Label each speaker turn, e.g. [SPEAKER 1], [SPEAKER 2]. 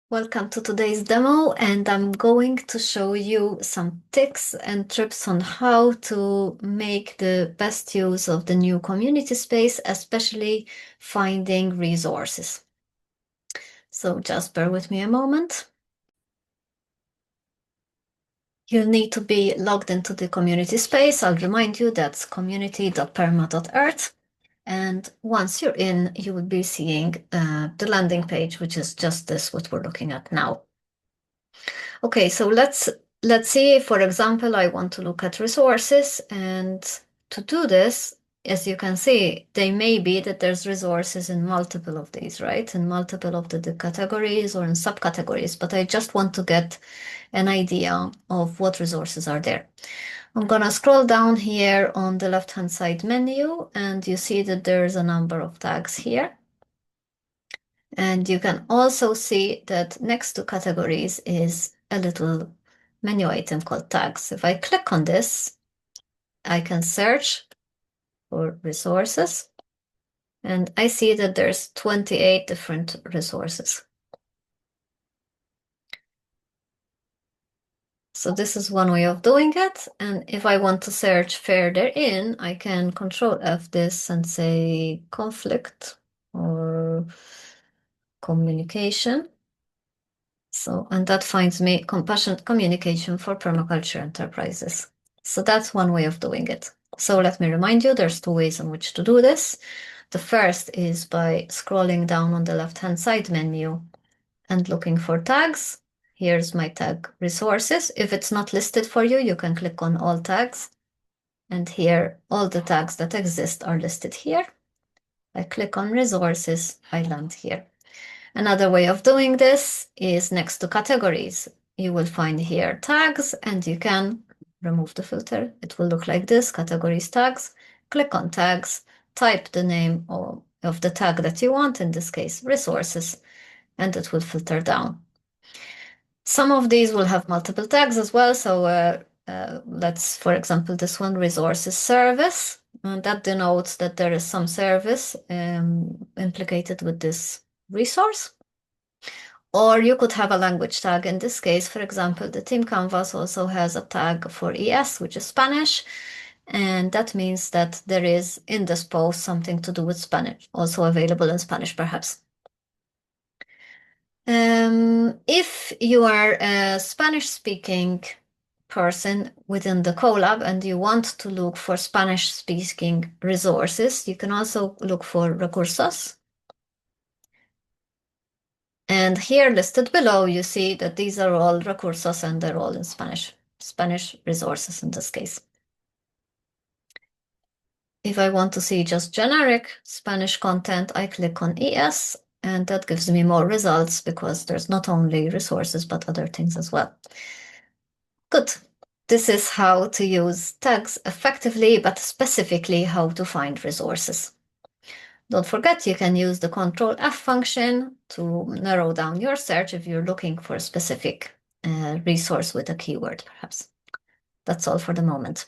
[SPEAKER 1] Welcome to today's demo, and I'm going to show you some tips and tips on how to make the best use of the new community space, especially finding resources. So just bear with me a moment. You'll need to be logged into the community space. I'll remind you that's community.perma.earth. And once you're in, you will be seeing the landing page, which is just this, what we're looking at now. Okay, so let's see, for example, I want to look at resources, and to do this, as you can see, they may be that there's resources in multiple of these, right? In multiple of the categories or in subcategories, but I just want to get an idea of what resources are there. I'm gonna scroll down here on the left-hand side menu, and you see that there's a number of tags here. And you can also see that next to categories is a little menu item called tags. If I click on this, I can search for resources, and I see that there's 28 different resources. So this is one way of doing it. And if I want to search further in, I can Control F this and say conflict or communication. So, and that finds me compassionate communication for permaculture enterprises. So that's one way of doing it. So let me remind you, there's two ways in which to do this. The first is by scrolling down on the left-hand side menu and looking for tags. Here's my tag resources. If it's not listed for you, you can click on all tags. And here, all the tags that exist are listed here. I click on resources, I land here. Another way of doing this is next to categories. You will find here tags, and you can remove the filter. It will look like this, categories tags. Click on tags, type the name of the tag that you want, in this case, resources, and it will filter down. Some of these will have multiple tags as well. So let's, for example, this one, resources service. And that denotes that there is some service implicated with this resource. Or you could have a language tag. In this case, for example, the Team Canvas also has a tag for ES, which is Spanish. And that means that there is in this post something to do with Spanish, also available in Spanish, perhaps. If you are a Spanish-speaking person within the CoLab and you want to look for Spanish-speaking resources, you can also look for recursos. And here listed below, you see that these are all recursos and they're all in Spanish resources in this case. If I want to see just generic Spanish content, I click on ES, and that gives me more results because there's not only resources, but other things as well. Good. This is how to use tags effectively, but specifically how to find resources. Don't forget, you can use the Control F function to narrow down your search if you're looking for a specific resource with a keyword, perhaps. That's all for the moment.